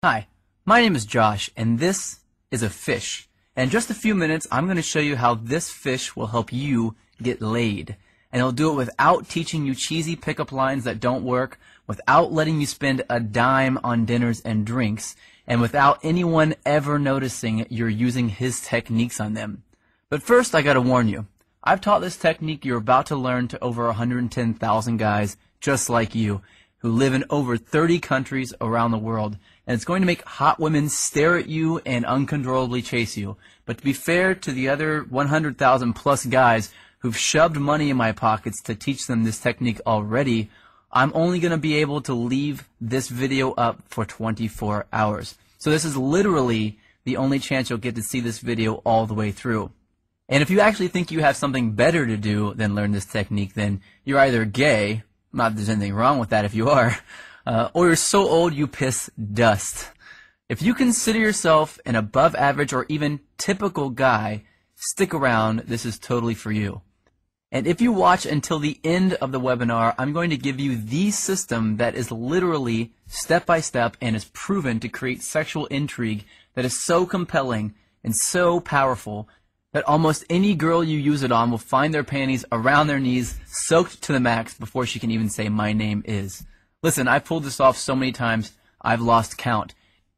Hi, my name is Josh, and this is a fish. In just a few minutes, I'm going to show you how this fish will help you get laid. And it'll do it without teaching you cheesy pickup lines that don't work, without letting you spend a dime on dinners and drinks, and without anyone ever noticing you're using his techniques on them. But first, I gotta warn you, I've taught this technique you're about to learn to over 110,000 guys just like you, who live in over 30 countries around the world, and it's going to make hot women stare at you and uncontrollably chase you. But to be fair to the other 100,000 plus guys who've shoved money in my pockets to teach them this technique already, I'm only going to be able to leave this video up for 24 hours. So this is literally the only chance you'll get to see this video all the way through. And if you actually think you have something better to do than learn this technique, then you're either gay, not that there's anything wrong with that if you are, or you're so old you piss dust. If you consider yourself an above average or even typical guy, stick around, this is totally for you. And if you watch until the end of the webinar, I'm going to give you the system that is literally step by step and is proven to create sexual intrigue that is so compelling and so powerful that almost any girl you use it on will find their panties around their knees, soaked to the max, before she can even say, "My name is." Listen, I've pulled this off so many times, I've lost count.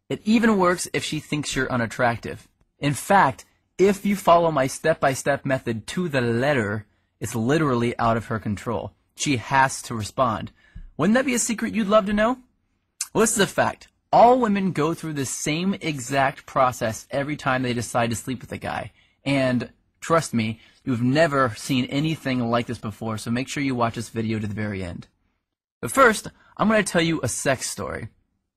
It even works if she thinks you're unattractive. In fact, if you follow my step-by-step method to the letter, it's literally out of her control. She has to respond. Wouldn't that be a secret you'd love to know? Well, this is a fact. All women go through the same exact process every time they decide to sleep with a guy. And trust me, you've never seen anything like this before, so make sure you watch this video to the very end. But first, I'm going to tell you a sex story.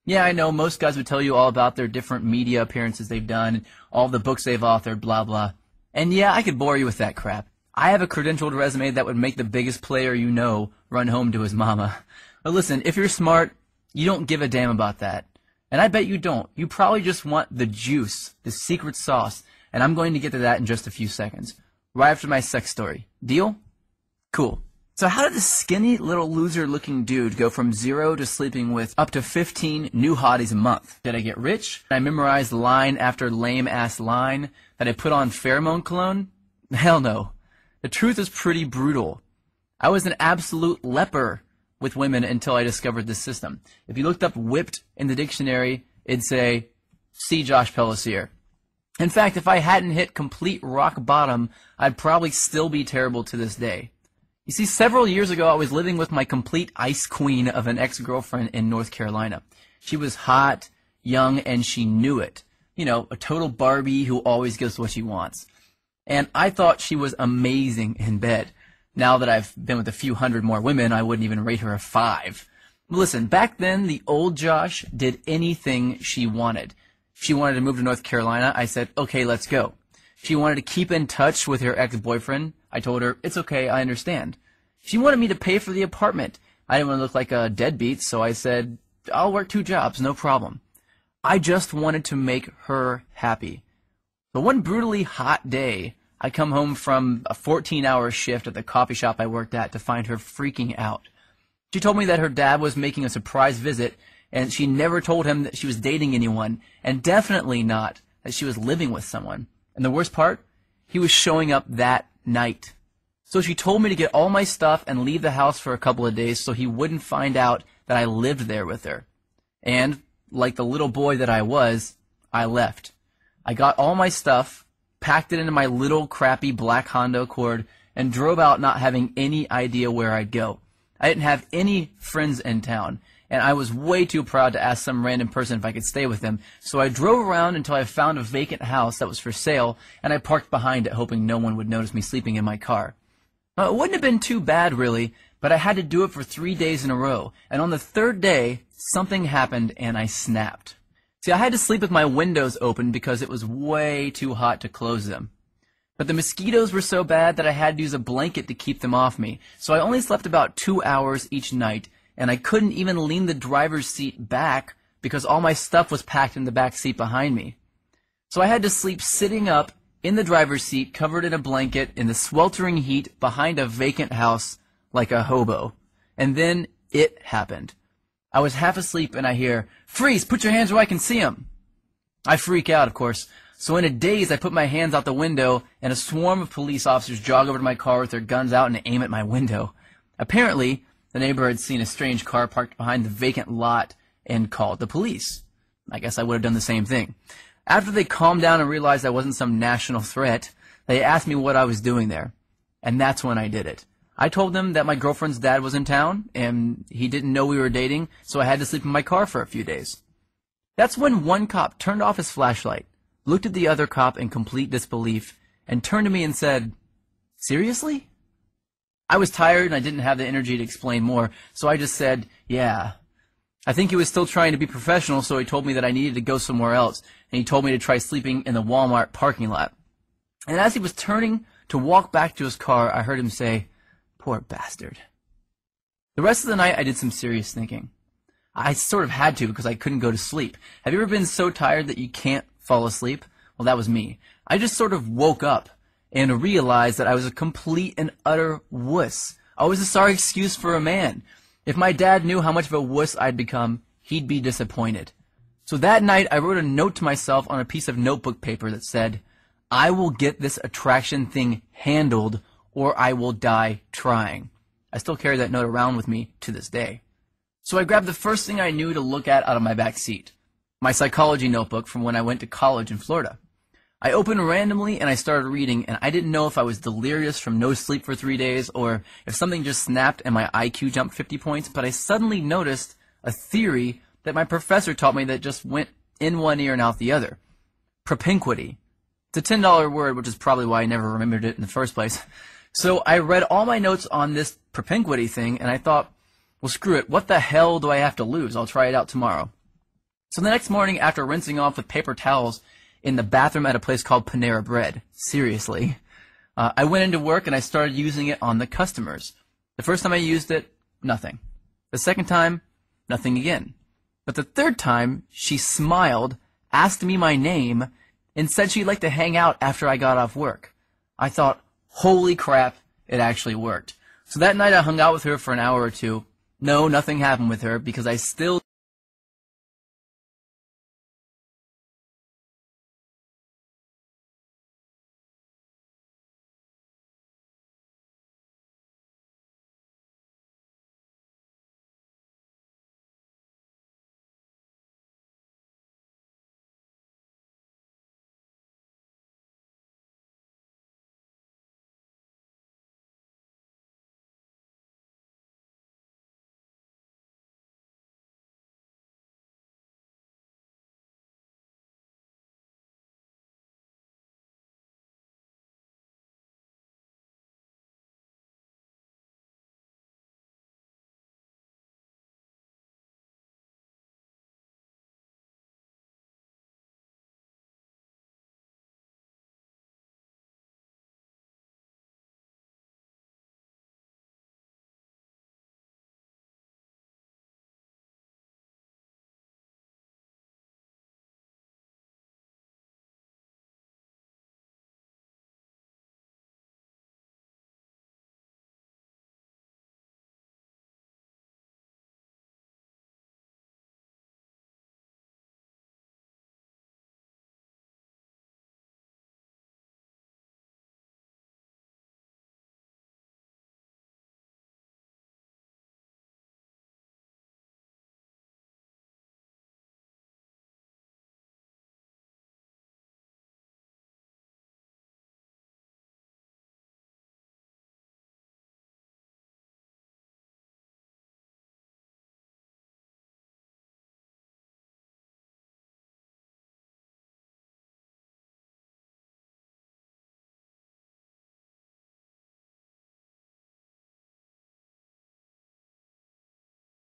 Yeah, I know most guys would tell you all about their different media appearances they've done, all the books they've authored, blah, blah. And yeah, I could bore you with that crap. I have a credentialed resume that would make the biggest player you know run home to his mama. But listen, if you're smart, you don't give a damn about that. And I bet you don't. You probably just want the juice, the secret sauce. And I'm going to get to that in just a few seconds, right after my sex story. Deal? Cool. So how did this skinny little loser-looking dude go from 0 to sleeping with up to 15 new hotties a month? Did I get rich? Did I memorize line after lame-ass line? Did I put on pheromone cologne? Hell no. The truth is pretty brutal. I was an absolute leper with women until I discovered this system. If you looked up whipped in the dictionary, it'd say, "See Josh Pellisier." In fact, if I hadn't hit complete rock bottom, I'd probably still be terrible to this day. You see, several years ago, I was living with my complete ice queen of an ex-girlfriend in North Carolina. She was hot, young, and she knew it. You know, a total Barbie who always gets what she wants. And I thought she was amazing in bed. Now that I've been with a few hundred more women, I wouldn't even rate her a 5. Listen, back then, the old Josh did anything she wanted. She wanted to move to North Carolina. I said, okay, let's go. She wanted to keep in touch with her ex-boyfriend. I told her, it's okay, I understand. She wanted me to pay for the apartment. I didn't want to look like a deadbeat, so I said, I'll work 2 jobs, no problem. I just wanted to make her happy. But one brutally hot day, I come home from a 14-hour shift at the coffee shop I worked at to find her freaking out. She told me that her dad was making a surprise visit, and she never told him that she was dating anyone, and definitely not that she was living with someone. And the worst part? He was showing up that night. So she told me to get all my stuff and leave the house for a couple of days so he wouldn't find out that I lived there with her. And, like the little boy that I was, I left. I got all my stuff, packed it into my little crappy black Honda Accord, and drove out not having any idea where I'd go. I didn't have any friends in town, and I was way too proud to ask some random person if I could stay with them, so I drove around until I found a vacant house that was for sale, and I parked behind it hoping no one would notice me sleeping in my car. It wouldn't have been too bad, really, but I had to do it for 3 days in a row, and on the 3rd day, something happened and I snapped. See, I had to sleep with my windows open because it was way too hot to close them. But the mosquitoes were so bad that I had to use a blanket to keep them off me, so I only slept about 2 hours each night, and I couldn't even lean the driver's seat back because all my stuff was packed in the back seat behind me. So I had to sleep sitting up in the driver's seat, covered in a blanket, in the sweltering heat behind a vacant house like a hobo. And then it happened. I was half asleep and I hear, "Freeze, put your hands where I can see 'em." I freak out, of course. So in a daze, I put my hands out the window, and a swarm of police officers jog over to my car with their guns out and aim at my window. Apparently, the neighbor had seen a strange car parked behind the vacant lot and called the police. I guess I would have done the same thing. After they calmed down and realized I wasn't some national threat, they asked me what I was doing there. And that's when I did it. I told them that my girlfriend's dad was in town, and he didn't know we were dating, so I had to sleep in my car for a few days. That's when one cop turned off his flashlight, looked at the other cop in complete disbelief, and turned to me and said, "Seriously?" I was tired and I didn't have the energy to explain more, so I just said, "Yeah." I think he was still trying to be professional, so he told me that I needed to go somewhere else, and he told me to try sleeping in the Walmart parking lot. And as he was turning to walk back to his car, I heard him say, "Poor bastard." The rest of the night, I did some serious thinking. I sort of had to because I couldn't go to sleep. Have you ever been so tired that you can't fall asleep? Well, that was me. I just sort of woke up and realized that I was a complete and utter wuss. I was a sorry excuse for a man. If my dad knew how much of a wuss I'd become, he'd be disappointed. So that night, I wrote a note to myself on a piece of notebook paper that said, "I will get this attraction thing handled, or I will die trying." I still carry that note around with me to this day. So I grabbed the first thing I knew to look at out of my back seat, my psychology notebook from when I went to college in Florida. I opened randomly and I started reading, and I didn't know if I was delirious from no sleep for 3 days or if something just snapped and my IQ jumped 50 points, but I suddenly noticed a theory that my professor taught me that just went in one ear and out the other. Propinquity. It's a $10 word, which is probably why I never remembered it in the first place. So I read all my notes on this propinquity thing, and I thought, well, screw it. What the hell do I have to lose? I'll try it out tomorrow. So the next morning, after rinsing off with paper towels in the bathroom at a place called Panera Bread, seriously, I went into work and I started using it on the customers. The first time I used it, nothing. The second time, nothing again. But the third time, she smiled, asked me my name, and said she'd like to hang out after I got off work. I thought, holy crap, it actually worked. So that night I hung out with her for an hour or two. No, nothing happened with her because I still